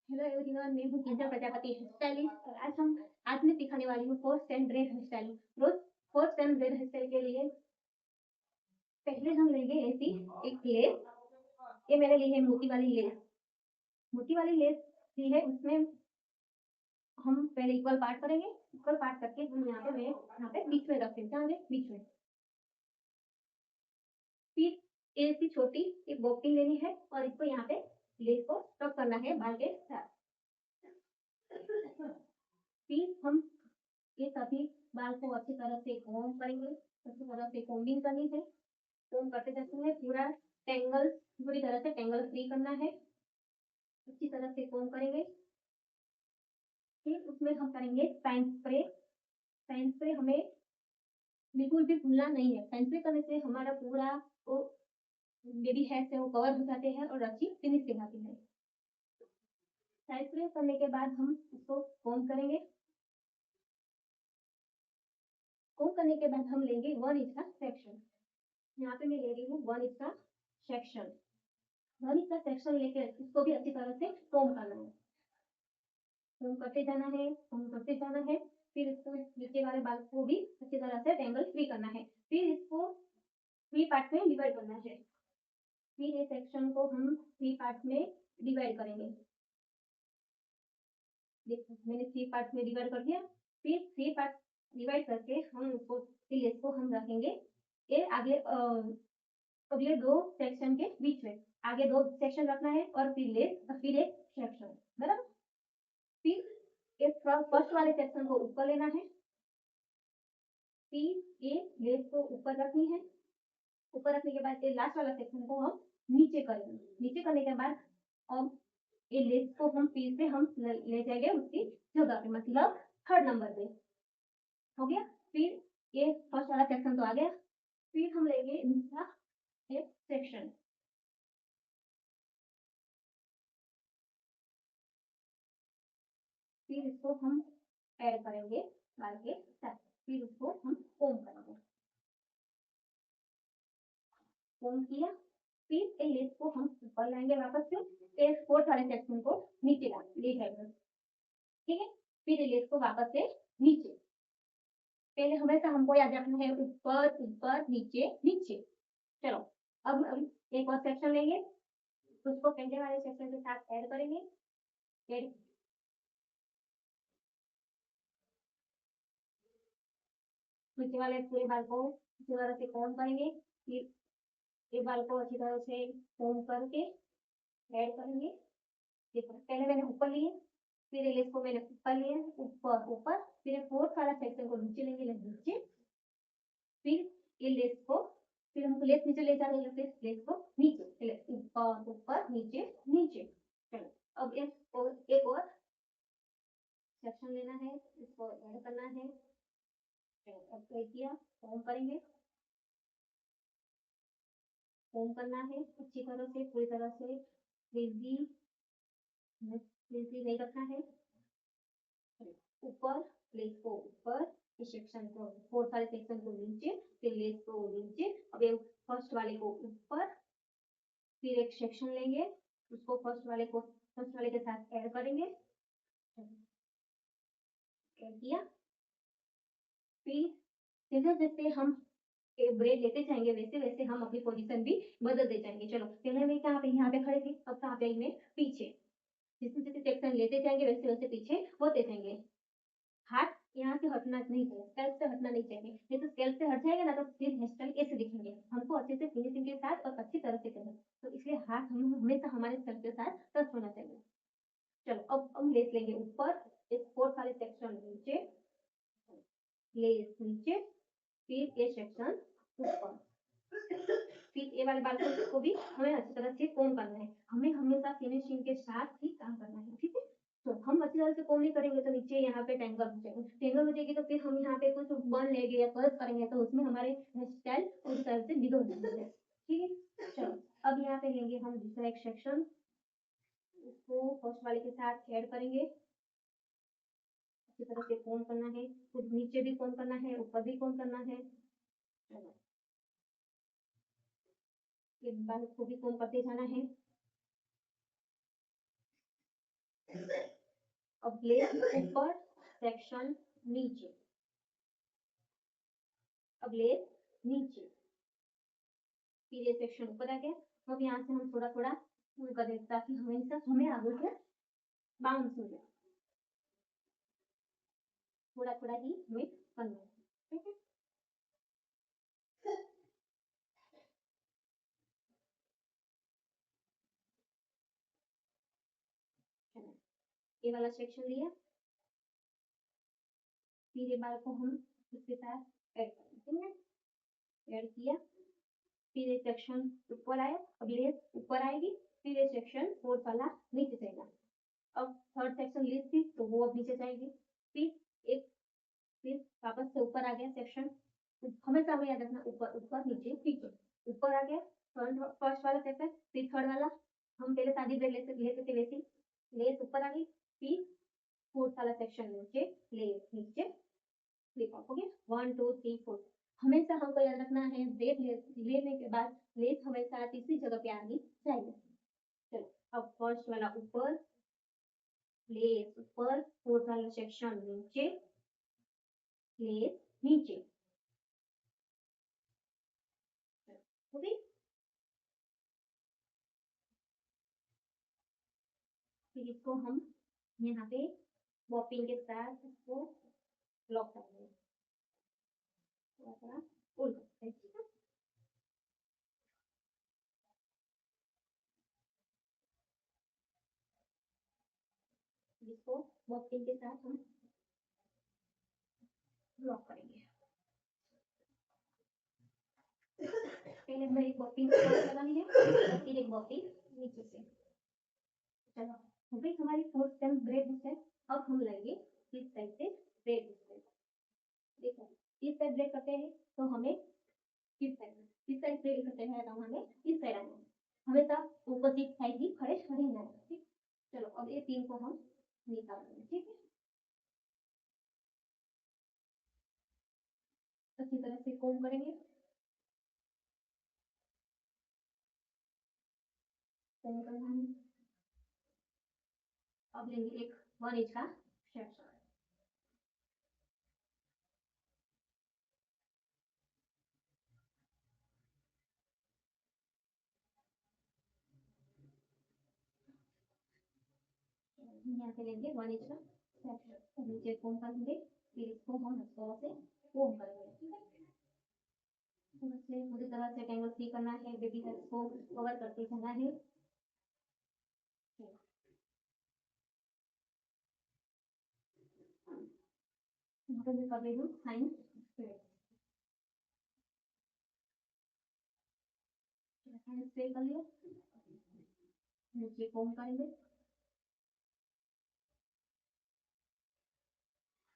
Hello everyone, मैं हूँ Kinjal Prajapati hair stylist और आज मैं सिखाने वाली हूँ four stem braid hairstyle. रोज four stem braid hairstyle के लिए पहले हम लेंगे ऐसी एक लेस। ये मैंने ली है मोती वाली लेस। मोती वाली लेस ली है, उसमें हम पहले इक्वल पार्ट करेंगे। इक्वल पार्ट करके हम यहाँ पे बीच में रखेंगे, क्या बीच में। फिर ऐसी छोटी एक बॉक्सिंग लेनी है और इसको यहाँ पे लेस को स्टॉप करना है बाल के साथ। फिर हम ये सभी बाल को अच्छी तरह से कॉम्ब करेंगे। अच्छी तरह से कॉम्बिंग करनी है। कॉम्ब करते जाते हैं, पूरी तरह से टेंगल फ्री करना है। अच्छी तरह से कॉम्ब करेंगे। फिर उसमें हम करेंगे साइन स्प्रे। साइन स्प्रे हमें बिल्कुल भी भूलना नहीं है। साइन स्प्रे करने से हमारा पूरा वो बेबी हेयर से वो कवर हो जाते हैं और अच्छी फिनिश के जाती है। साइन स्प्रे करने के बाद हम उसको कॉम्ब करेंगे। कॉम्ब करने के बाद हम लेंगे 1 इंच का सेक्शन। यहाँ पे मैं ले रही हूँ 1 इंच का सेक्शन। 1 इंच का सेक्शन लेकर इसको भी अच्छी तरह से कॉम्ब करना है। कॉम्ब करते जाना है, कॉम्ब करते जाना है। फिर इसको नीचे वाले बाल को भी अच्छी तरह से टेंगल फ्री करना है। फिर इसको 3 पार्ट में डिवाइड करना है। फिर ये सेक्शन को हम 3 पार्ट में डिवाइड करेंगे। देखो मैंने 3 पार्ट में डिवाइड कर दिया। फिर 3 पार्ट डिवाइड करके हम उसको फिर इसको हम रखेंगे ये आगे अगले 2 सेक्शन के बीच में। आगे 2 सेक्शन रखना है और फिर एक सेक्शन, बराबर। फिर एक फर्स्ट वाले सेक्शन को ऊपर लेना है। फिर ये लेस को ऊपर रखनी है। ऊपर रखने के बाद ये लास्ट वाला सेक्शन को हम नीचे करेंगे। नीचे करने के बाद अब ये लेस को हम फिर से हम ले जाएंगे उसकी जगह पे, मतलब 3rd नंबर पे। हो गया। फिर ये फर्स्ट वाला सेक्शन तो आ गया। फिर हम लेंगे दूसरा एक सेक्शन। फिर इसको हम ऐड करेंगे बाल के साथ। फिर उसको हम कॉम्ब करेंगे। कॉम्ब किया। फिर ये लेस को हम ऊपर लाएंगे वापस से। फिर 4th वाले सेक्शन को नीचे ले जाएंगे, ठीक है। फिर ये लेस को वापस से नीचे। पहले हमेशा हमको याद रखना है ऊपर ऊपर नीचे नीचे। चलो अब हम एक और सेक्शन लेंगे, उसको पहले वाले सेक्शन के साथ ऐड करेंगे। ऐड नीचे वाले पूरे बाल को अच्छी तरह से कॉम्ब करेंगे। फिर ये बाल को अच्छी तरह से कॉम्ब करके ऐड करेंगे। देखो पहले मैंने ऊपर लिए, फिर ये लेस को मैंने ऊपर लिया, ऊपर ऊपर। फिर 4th वाला सेक्शन को नीचे लेंगे, नीचे। फिर ये लेस को फिर हमको लेस नीचे ले जाना है, फिर लेस को नीचे ऊपर ऊपर नीचे नीचे। चलो अब एक और सेक्शन लेना है, इसको ऐड करना है। अब क्या किया, कॉम्ब करेंगे। कॉम्ब करना है अच्छी तरह से, पूरी तरह से फ्रिजी फ्रिजी नहीं रखना है। ऊपर लेस को ऊपर, इस सेक्शन को 4th वाले सेक्शन को नीचे, फिर लेस को नीचे। अब ये फर्स्ट वाले को ऊपर। फिर एक सेक्शन लेंगे, उसको फर्स्ट वाले के साथ ऐड करेंगे। ऐड किया। फिर जैसे जैसे हम ब्रेड लेते जाएंगे वैसे वैसे हम अपनी पोजीशन भी बदलते जाएंगे। चलो पहले मैं यहाँ पे खड़े थे, अब कहाँ पे मैं पीछे। जैसे जैसे सेक्शन लेते जाएंगे वैसे वैसे पीछे होते जाएंगे। हाथ यहाँ से हटना नहीं चाहिए, स्कैल्प से हटना नहीं चाहिए। नहीं तो स्कैल्प से हट जाएगा ना तो फिर हेयर स्टाइल ऐसे दिखेंगे। हमको अच्छे से फिनिशिंग के साथ और अच्छी तरह से करना, तो इसलिए हाथ हम हमेशा हमारे स्कैल्प के साथ टच होना चाहिए। चलो अब हम लेस लेंगे ऊपर, इस 4th वाले सेक्शन नीचे, लेस नीचे। फिर ये सेक्शन ऊपर। फिर ये वाले बाल को भी हमें अच्छी तरह से कॉम्ब करना है। हमें हमेशा फिनिशिंग के साथ ही काम करना है, ठीक है। तो हम अच्छी तरह से कॉम्ब नहीं करेंगे तो नीचे यहाँ पे टेंगल हो जाएगी। टेंगल हो जाएगी तो फिर हम यहाँ पे कुछ बन लेंगे या कर्व करेंगे तो उसमें हमारे स्टाइल पूरी तरह से बिगड़ जाएंगे, ठीक है। चलो अब यहाँ पे लेंगे हम दूसरा एक सेक्शन, उसको फर्स्ट वाले के साथ ऐड करेंगे। अच्छी तरह से कॉम्ब करना है, कुछ नीचे भी कॉम्ब करना है, ऊपर भी कॉम्ब करना है। ये बाल को भी कॉम्ब करते जाना है। अब लेस ऊपर, सेक्शन नीचे, अब लेस नीचे, फिर ये सेक्शन ऊपर आ गया। अब यहाँ से हम थोड़ा थोड़ा कर देते ताकि हमेशा हमें आगे से बाउंस हो जाए, थोड़ा थोड़ा ही हमें करना है, ठीक है। ये वाला सेक्शन लिया, फिर ये बाल को हम इसके साथ ऐड करेंगे, ठीक है। ऐड किया, फिर ये सेक्शन ऊपर आया, अब लेस ऊपर आएगी, फिर ये सेक्शन फोर्थ वाला नीचे जाएगा। अब थर्ड सेक्शन लेस थी तो वो अब नीचे जाएगी, फिर वापस से ऊपर आ गया सेक्शन, हमेशा हमें याद रखना ऊपर ऊपर नीचे पीछे, ऊपर आ गया फर्स्ट वाला सेक्शन, फिर थर्ड वाला, हम पहले शादी ब्रेड लेते थे वैसे, लेस ऊपर आ गई, फिर फोर्थ वाला सेक्शन नीचे, लेस नीचे, क्लिक ऑफ हो गया। 1 2 3 4, हमेशा हमको याद रखना है ब्रेड लेने के बाद लेस हमेशा तीसरी जगह पे आनी चाहिए। चलो अब फर्स्ट वाला ऊपर, लेस ऊपर, फोर्थ वाला सेक्शन नीचे, लेस नीचे, हो गई। फिर इसको हम यहाँ पे बॉपिंग के साथ इसको लॉक कर देंगे, थोड़ा थोड़ा उल्टा, ठीक है। इसको बॉपिंग के साथ हम लॉक करेंगे। पहले हमने एक बॉपिंग लगानी है और फिर एक बॉपिंग नीचे से। चलो हो गई हमारी फोर्थ स्टेम ब्रेड डिस्टेंस। अब हम लेंगे इस साइड से ब्रेड डिस्टेंस, देखो इस साइड ब्रेड करते हैं तो हमें इस साइड ब्रेड करते हैं तो हमें इस साइड आना है, हमेशा ऑपोजिट साइड ही खड़े रहना है, ठीक। चलो अब ये तीन को हम निकाल देंगे, ठीक है। अच्छी तरह से कोम करेंगे, कोम करना है। अब लेंगे एक 1 इंच का सेक्शन, यहाँ से लेंगे 1 इंच का सेक्शन, नीचे कोम करेंगे, फिर इसको हम इस तरह से कोम करेंगे, ठीक है। पूरी तरह से टेंगल फ्री करना है, बेबी हेयर को कवर करते जाना है। यहाँ पे मैं कर रही हूँ साइन स्प्रे कर लिया, नीचे कोम करेंगे,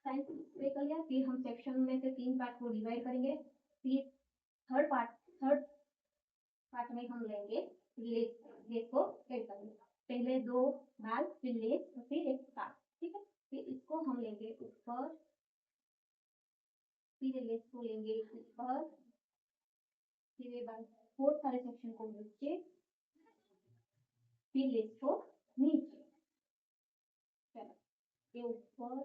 साइन स्प्रे कर लिया, फिर हम सेक्शन में से 3 पार्ट को डिवाइड करेंगे, फिर थर्ड पार्ट में हम लेंगे लेस, लेस को ऐड करेंगे, पहले 2 बाल, फिर लेस, फिर एक पार्ट, ठीक है। फिर इसको हम लेंगे ऊपर, फिर लेस को लेंगे ऊपर, फिर ये बाल फोर्थ सारे सेक्शन को नीचे, फिर लेस को नीचे, चलो ये ऊपर,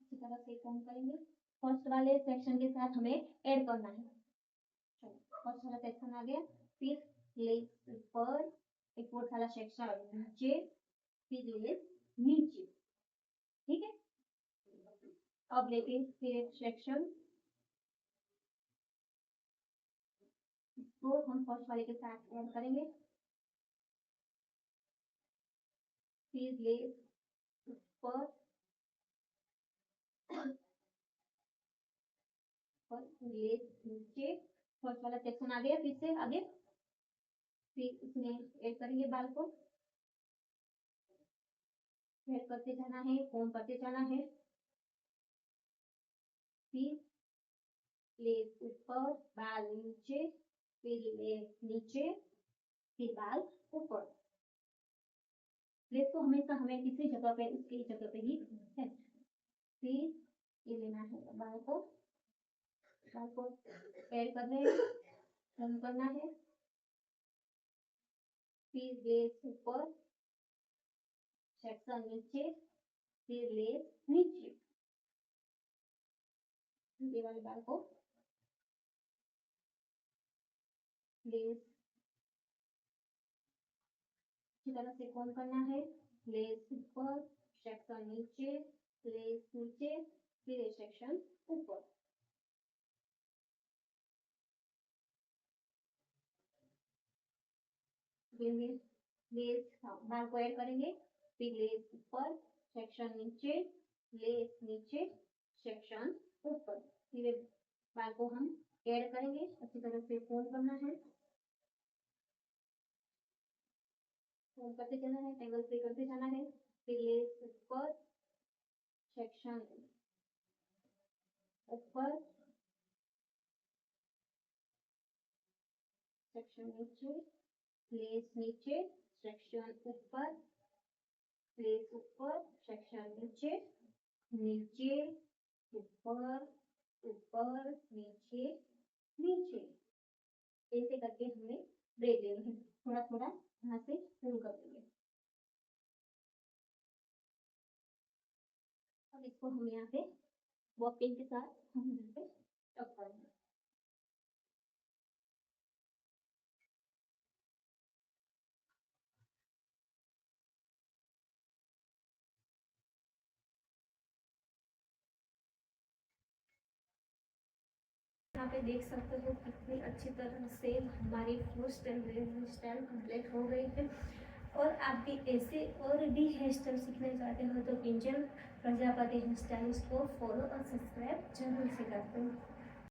इसी तरह से कम करेंगे। फर्स्ट वाले सेक्शन के साथ हमें ऐड करना है, चलो फर्स्ट वाला सेक्शन आ गया, फिर लेस ऊपर, एक फोर्थ वाला सेक्शन नीचे, फिर लेस नीचे, ठीक है। अब लेते हैं फिर एक सेक्शन, तो हम फर्स्ट वाले के साथ ऐड करेंगे, फिर लेस ऊपर, लेस नीचे, फर्स्ट वाला सेक्शन आ गया, फिर से आगे, फिर इसमें ऐड करेंगे बाल को, ऐड करते जाना है, कोम करते जाना है, फिर लेस ऊपर, बाल नीचे, फिर लेस नीचे, फिर बाल ऊपर। लेस को हमेशा हमें किसी जगह पे उसकी जगह पे ही है, फिर ये लेना है बाल को ऐड ऐड कर रहे हैं, रन करना है, फिर लेस ऊपर, सेक्शन नीचे, फिर लेस नीचे, ये वाले बाल को लेस अच्छी तरह से कौन करना है, लेस ऊपर, सेक्शन नीचे, लेस नीचे, फिर सेक्शन ऊपर। लेस बाल को ऐड करेंगे, फिर लेस ऊपर, सेक्शन नीचे, लेस नीचे, सेक्शन ऊपर, फिर बाल को हम ऐड करेंगे, अच्छी तरह से फोल्ड करना है, फोल्ड करते जाना है, टेंगल फ्री करते जाना है, फिर लेस ऊपर, सेक्शन ऊपर, सेक्शन नीचे, लेस नीचे, सेक्शन ऊपर, लेस ऊपर, सेक्शन नीचे, नीचे, ऊपर, ऊपर, नीचे, नीचे, ऐसे करके हमें ब्रेड लेनी है। थोड़ा थोड़ा यहाँ से पुल कर देंगे। अब इसको हम यहाँ पे बॉब पिन के साथ हम यहाँ पे टक करेंगे। यहाँ पे देख सकते हो कितनी अच्छी तरह से हमारी फर्स्ट हेयर स्टाइल कंप्लीट हो गई है। और आप भी ऐसे और भी हेयर स्टाइल सीखना चाहते हो तो किंजल प्रजापति हेयर स्टाइलिस्ट को फॉलो और सब्सक्राइब जरूर से करते हो।